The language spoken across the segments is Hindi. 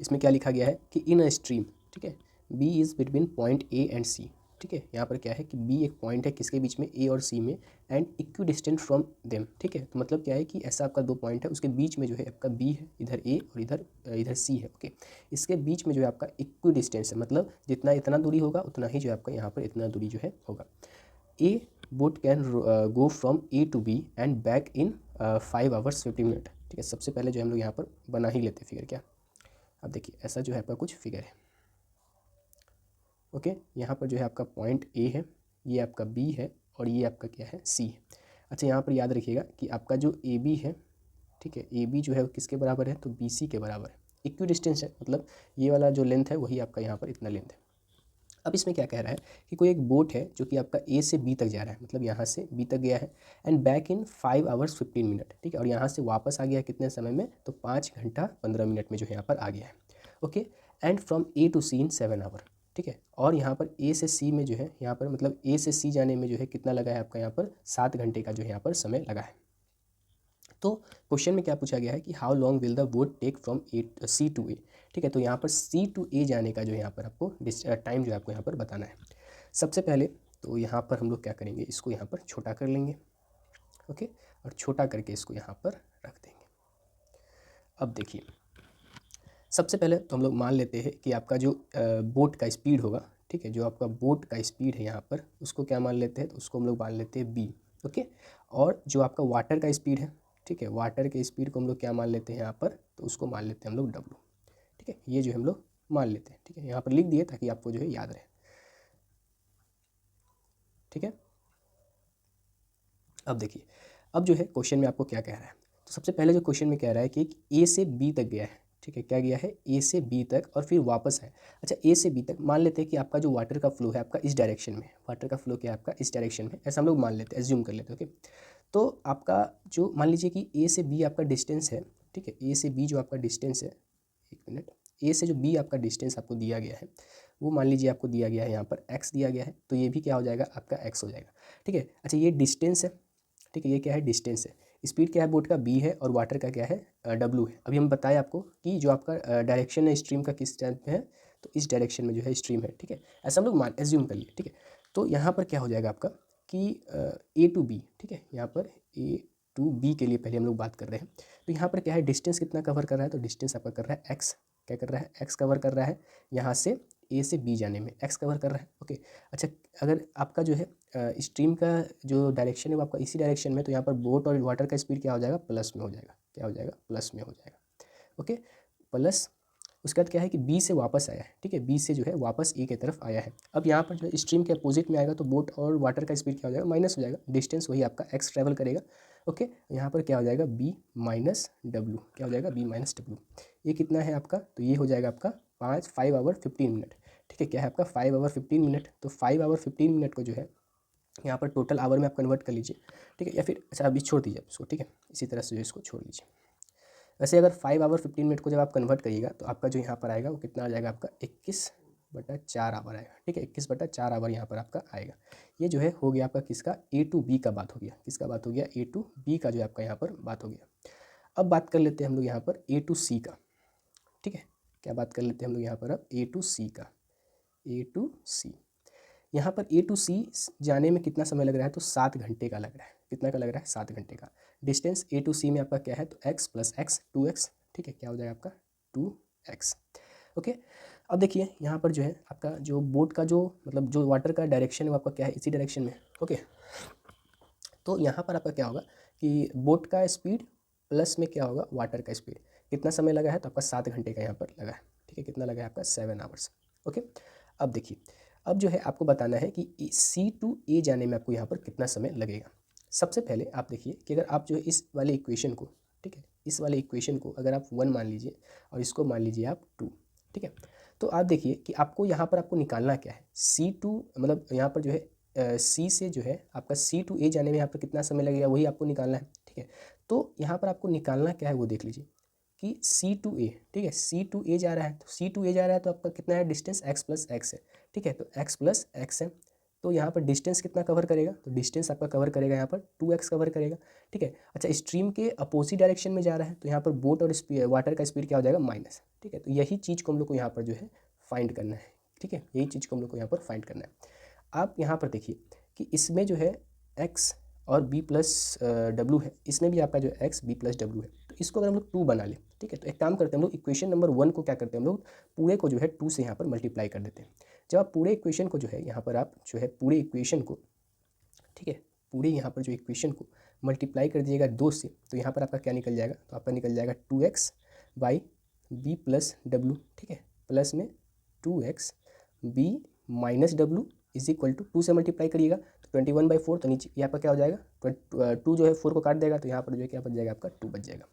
इसमें क्या लिखा गया है कि इन अ स्ट्रीम, ठीक है, B is between point A and C, ठीक है। यहाँ पर क्या है कि बी एक पॉइंट है किसके बीच में, ए और सी में, and equi distant from them, ठीक है। तो मतलब क्या है कि ऐसा आपका दो पॉइंट है, उसके बीच में जो है आपका बी है, इधर ए और इधर सी है, ओके। इसके बीच में जो है आपका इक्वी डिस्टेंस है, मतलब जितना इतना दूरी होगा उतना ही जो है आपका यहाँ पर इतना दूरी जो है होगा। A boat can go from A to B and back in 5 hours 50 minutes, ठीक है। सबसे पहले जो हम लोग यहाँ पर बना ही लेते हैं फिगर, क्या, अब देखिए ऐसा जो है आपका कुछ फिगर है, ओके। यहाँ पर जो है आपका पॉइंट ए है, ये आपका बी है और ये आपका क्या है, सी है। अच्छा, यहाँ पर याद रखिएगा कि आपका जो ए बी है, ठीक है, ए बी जो है वो किसके बराबर है, तो बी सी के बराबर है। इक्वी डिस्टेंस है, मतलब ये वाला जो लेंथ है वही आपका यहाँ पर इतना लेंथ है। अब इसमें क्या कह रहा है कि कोई एक बोट है जो कि आपका ए से बी तक जा रहा है, मतलब यहाँ से बी तक गया है, and back in 5 hours 15 minutes, ठीक है। और यहाँ से वापस आ गया कितने समय में, तो 5 घंटा 15 मिनट में जो है यहाँ पर आ गया है, okay. And from A to C in 7 hours, ठीक है। और यहाँ पर ए से सी में जो है यहाँ पर मतलब ए से सी जाने में जो है कितना लगा है आपका यहाँ पर 7 घंटे का जो है यहाँ पर समय लगा है। तो क्वेश्चन में क्या पूछा गया है कि how long will the boat take from A C to A, ठीक है। तो यहाँ पर सी टू ए जाने का जो यहाँ पर आपको टाइम जो है आपको यहाँ पर बताना है। सबसे पहले तो यहाँ पर हम लोग क्या करेंगे, इसको यहाँ पर छोटा कर लेंगे, ओके, और छोटा करके इसको यहाँ पर रख देंगे। अब देखिए, सबसे पहले तो हम लोग मान लेते हैं कि आपका जो बोट का स्पीड होगा, ठीक है, जो आपका बोट का स्पीड है यहाँ पर उसको क्या मान लेते हैं, तो उसको हम लोग मान लेते हैं बी, ओके। और जो आपका वाटर का स्पीड है, ठीक है, वाटर के स्पीड को हम लोग क्या मान लेते हैं यहाँ पर, तो उसको मान लेते हैं हम लोग डब्लू, ठीक है। ये जो हम लोग मान लेते हैं, ठीक है, यहाँ पर लिख दिए ताकि आपको जो है याद रहे, ठीक है। अब देखिए, अब जो है क्वेश्चन में आपको क्या कह रहा है, तो सबसे पहले जो क्वेश्चन में कह रहा है कि ए से बी तक गया है, ठीक है, क्या गया है, ए से बी तक और फिर वापस है। अच्छा, ए से बी तक मान लेते हैं कि आपका जो वाटर का फ्लो है आपका इस डायरेक्शन में, वाटर का फ्लो क्या है आपका इस डायरेक्शन में, ऐसा हम लोग मान लेते हैं, एज्यूम कर लेते हैं, ओके। तो आपका जो मान लीजिए कि ए से बी आपका डिस्टेंस है, ठीक है, ए से बी जो आपका डिस्टेंस है, एक मिनट, ए से जो बी आपका डिस्टेंस आपको दिया गया है वो मान लीजिए आपको दिया गया है यहाँ पर एक्स दिया गया है, तो ये भी क्या हो जाएगा आपका एक्स हो जाएगा, ठीक है। अच्छा, ये डिस्टेंस है, ठीक है, ये क्या है, डिस्टेंस है। स्पीड क्या है बोट का, बी है, और वाटर का क्या है, डब्लू है। अभी हम बताए आपको कि जो आपका डायरेक्शन है स्ट्रीम का किस टाइप में है, तो इस डायरेक्शन में जो है स्ट्रीम है, ठीक है। ऐसा हम लोग मान एज्यूम कर लिए, ठीक है। तो यहाँ पर क्या हो जाएगा आपका कि ए टू बी, ठीक है, यहाँ पर ए टू बी के लिए पहले हम लोग बात कर रहे हैं। तो यहाँ पर क्या है, डिस्टेंस कितना कवर कर रहा है, तो डिस्टेंस आपका कर रहा है एक्स, क्या कर रहा है, एक्स कवर कर रहा है, यहाँ से ए से बी जाने में एक्स कवर कर रहा है, ओके। अच्छा, अगर आपका जो है स्ट्रीम का जो डायरेक्शन है वो आपका इसी डायरेक्शन में, तो यहाँ पर बोट और वाटर का स्पीड क्या हो जाएगा, प्लस में हो जाएगा, क्या हो जाएगा, प्लस में हो जाएगा, ओके, प्लस। उसके बाद क्या है कि बी से वापस आया है, ठीक है, बी से जो है वापस ए की तरफ आया है। अब यहाँ पर जो है स्ट्रीम के अपोजिट में आएगा तो बोट और वाटर का स्पीड क्या हो जाएगा, माइनस हो जाएगा, डिस्टेंस वही आपका एक्स ट्रैवल करेगा, ओके। यहाँ पर क्या हो जाएगा, बी माइनस डब्लू, क्या हो जाएगा, बी माइनस डब्लू। ये कितना है आपका, तो ये हो जाएगा आपका 5 hour 15 minute, ठीक है, क्या है आपका 5 hour 15 minute। तो 5 hour 15 minute को जो है यहाँ पर टोटल आवर में आप कन्वर्ट कर लीजिए, ठीक है, या फिर अच्छा अभी छोड़ दीजिए इसको, ठीक है, इसी तरह से जो इसको छोड़ लीजिए। वैसे अगर 5 hour 15 minute को जब आप कन्वर्ट करिएगा तो आपका जो यहाँ पर आएगा वो कितना आ जाएगा, आपका 21/4 आवर आएगा, ठीक है, 21/4 आवर यहाँ पर आपका आएगा। ये जो है हो गया आपका किसका, ए टू बी का बात हो गया, किसका बात हो गया, ए टू बी का जो है आपका यहाँ पर बात हो गया। अब बात कर लेते हैं हम लोग यहाँ पर ए टू सी का, ठीक है, क्या बात कर लेते हैं हम लोग यहाँ पर अब ए टू सी का, ए टू सी। यहाँ पर ए टू सी जाने में कितना समय लग रहा है, तो 7 घंटे का लग रहा है, कितना का लग रहा है, 7 घंटे का। डिस्टेंस ए टू सी में आपका क्या है, तो एक्स प्लस एक्स 2x, ठीक है, क्या हो जाएगा आपका 2x, ओके। अब देखिए यहाँ पर जो है आपका जो बोट का जो मतलब जो वाटर का डायरेक्शन है वो आपका क्या है, इसी डायरेक्शन में, ओके। तो यहाँ पर आपका क्या होगा कि बोट का स्पीड प्लस में क्या होगा, वाटर का स्पीड, कितना समय लगा है, तो आपका 7 घंटे का यहाँ पर लगा है, ठीक है, कितना लगा है आपका 7 hours, ओके। अब देखिए, अब जो है आपको बताना है कि सी टू ए जाने में आपको यहाँ पर कितना समय लगेगा। सबसे पहले आप देखिए कि अगर आप जो है इस वाले इक्वेशन को, ठीक है, इस वाले इक्वेशन को अगर आप 1 मान लीजिए और इसको मान लीजिए आप 2, ठीक है। तो आप देखिए कि आपको यहाँ पर आपको निकालना क्या है, सी टू मतलब यहाँ पर जो है सी से जो है आपका सी टू ए जाने में यहाँ पर कितना समय लगेगा वही आपको निकालना है, ठीक है। तो यहाँ पर आपको निकालना क्या है वो देख लीजिए कि सी टू ए, ठीक है, सी टू ए जा रहा है, तो सी टू ए जा रहा है तो आपका कितना है डिस्टेंस, एक्स प्लस एक्स है, ठीक है, तो एक्स प्लस एक्स है। तो यहाँ पर डिस्टेंस कितना कवर करेगा, तो डिस्टेंस आपका कवर करेगा यहाँ पर 2x कवर करेगा, ठीक है। अच्छा स्ट्रीम के अपोजिट डायरेक्शन में जा रहा है तो यहाँ पर बोट और वाटर का स्पीड क्या हो जाएगा माइनस, ठीक है। तो यही चीज़ को हम लोग को यहाँ पर जो है फाइंड करना है, ठीक है, यही चीज़ को हम लोग को यहाँ पर फाइंड करना है। आप यहाँ पर देखिए कि इसमें जो है x और b प्लस डब्लू है, इसमें भी आपका जो है x b प्लस डब्लू है, तो इसको अगर हम लोग 2 बना लें, ठीक है, तो एक काम करते हैं हम लोग इक्वेशन नंबर 1 को क्या करते हैं हम लोग पूरे को जो है 2 से यहाँ पर मल्टीप्लाई कर देते हैं। जब आप पूरे इक्वेशन को जो है यहाँ पर आप जो है पूरे इक्वेशन को, ठीक है, पूरे यहाँ पर जो इक्वेशन को मल्टीप्लाई कर दीजिएगा 2 से, तो यहाँ पर आपका क्या निकल जाएगा, तो आपका निकल जाएगा 2x by B plus W, ठीक है, प्लस में 2x B minus W is equal to 2 से मल्टीप्लाई करिएगा तो 21/4, तो नीचे ये आपका क्या हो जाएगा 2 जो है 4 को काट देगा तो यहाँ पर जो है क्या बच जाएगा आपका 2 बच जाएगा।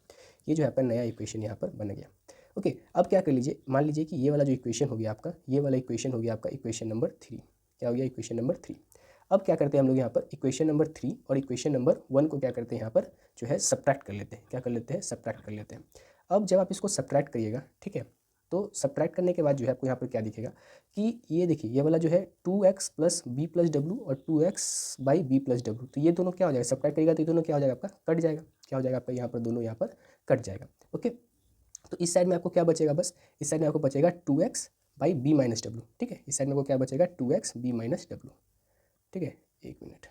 ये जो है आपका नया इक्वेशन यहाँ पर बन गया। ओके, अब क्या कर लीजिए, मान लीजिए कि ये वाला जो इक्वेशन हो गया आपका, ये वाला इक्वेशन हो गया आपका इक्वेशन नंबर 3, क्या हो गया इक्वेशन नंबर 3। अब क्या करते हैं हम लोग यहाँ पर इक्वेशन नंबर 3 और इक्वेशन नंबर 1 को क्या करते हैं यहाँ पर जो है सब्ट्रैक्ट कर लेते हैं, क्या कर लेते हैं सब्ट्रैक्ट कर लेते हैं। अब जब आप इसको सब्ट्रैक्ट करिएगा, ठीक है, तो सब्ट्रैक्ट करने के बाद जो है आपको यहाँ पर क्या दिखेगा कि ये देखिए ये वाला जो है 2x plus B plus W और 2x by B plus W, तो ये दोनों क्या हो जाएगा सब्ट्रैक्ट करिएगा तो ये दोनों क्या हो जाएगा आपका कट जाएगा, क्या हो जाएगा आपका यहाँ पर दोनों यहाँ पर कट जाएगा। ओके, तो इस साइड में आपको क्या बचेगा, बस इस साइड में आपको बचेगा 2x by B minus W, ठीक है, इस साइड में आपको क्या बचेगा 2x बी माइनस डब्लू, ठीक है, एक मिनट,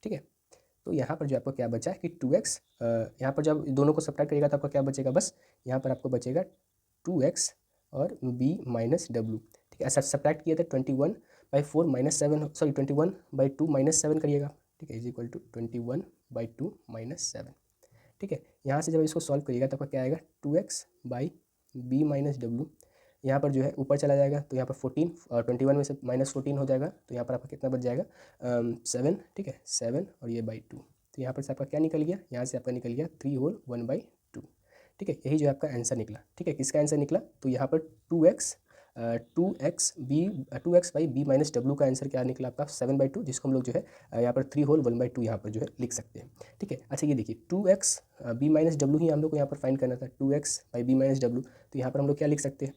ठीक है। तो यहाँ पर जो आपको क्या बचा है कि 2x, यहाँ पर जब दोनों को सब्ट्रैक्ट करिएगा तो आपका क्या बचेगा, बस यहाँ पर आपको बचेगा 2x और b माइनस डब्लू, ठीक है। ऐसा सब्ट्रैक्ट किया था 21/4 माइनस 7, सॉरी 21/2 माइनस 7 करिएगा, ठीक है, इज इक्वल टू 21/2 माइनस 7, ठीक है। यहाँ से जब इसको सॉल्व करिएगा तो आपका क्या आएगा 2x by B minus W, यहाँ पर जो है ऊपर चला जाएगा तो यहाँ पर 14 और 21 में से -14 हो जाएगा तो यहाँ पर आपका कितना बच जाएगा 7, ठीक है, 7 और ये बाई 2, तो यहाँ पर से आपका क्या निकल गया, यहाँ से आपका निकल गया 3 होल 1/2, ठीक है, यही जो आपका आंसर निकला, ठीक है। किसका आंसर निकला, तो यहाँ पर 2x by B minus W का आंसर क्या निकला आपका 7/2, जिसको हम लोग जो है यहाँ पर 3 होल 1/2 यहाँ पर जो है लिख सकते हैं, ठीक है। अच्छा ये देखिए 2x बी माइनस डब्लू ही हम लोग को यहाँ पर फाइंड करना था, 2x by B minus W, तो यहाँ पर हम लोग क्या लिख सकते हैं,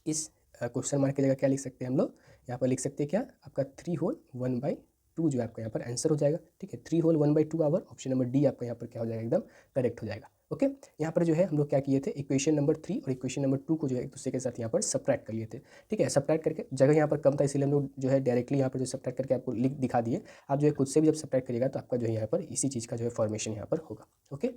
इस क्वेश्चन मार्क की जगह क्या लिख सकते हैं हम लोग, यहाँ पर लिख सकते हैं क्या आपका 3 होल 1/2 जो है आपका यहाँ पर आंसर हो जाएगा, ठीक है, 3 whole 1/2 hour option number D आपका यहाँ पर क्या हो जाएगा एकदम करेक्ट हो जाएगा। ओके, यहाँ पर जो है हम लोग क्या किए थे इक्वेशन नंबर 3 और इक्वेशन नंबर 2 को जो है एक दूसरे के साथ यहाँ पर सब्ट्रैक्ट कर लिए थे, ठीक है। सब्ट्रैक्ट करके जगह यहाँ पर कम था इसलिए हम लोग जो है डायरेक्टली यहाँ पर जो सब्ट्रैक्ट करके आपको लिख दिखा दिए, आप जो है खुद से भी जब सब्ट्रैक्ट करिएगा तो आपका जो है यहाँ पर इसी चीज़ का जो है फॉर्मेशन यहाँ पर होगा। ओके,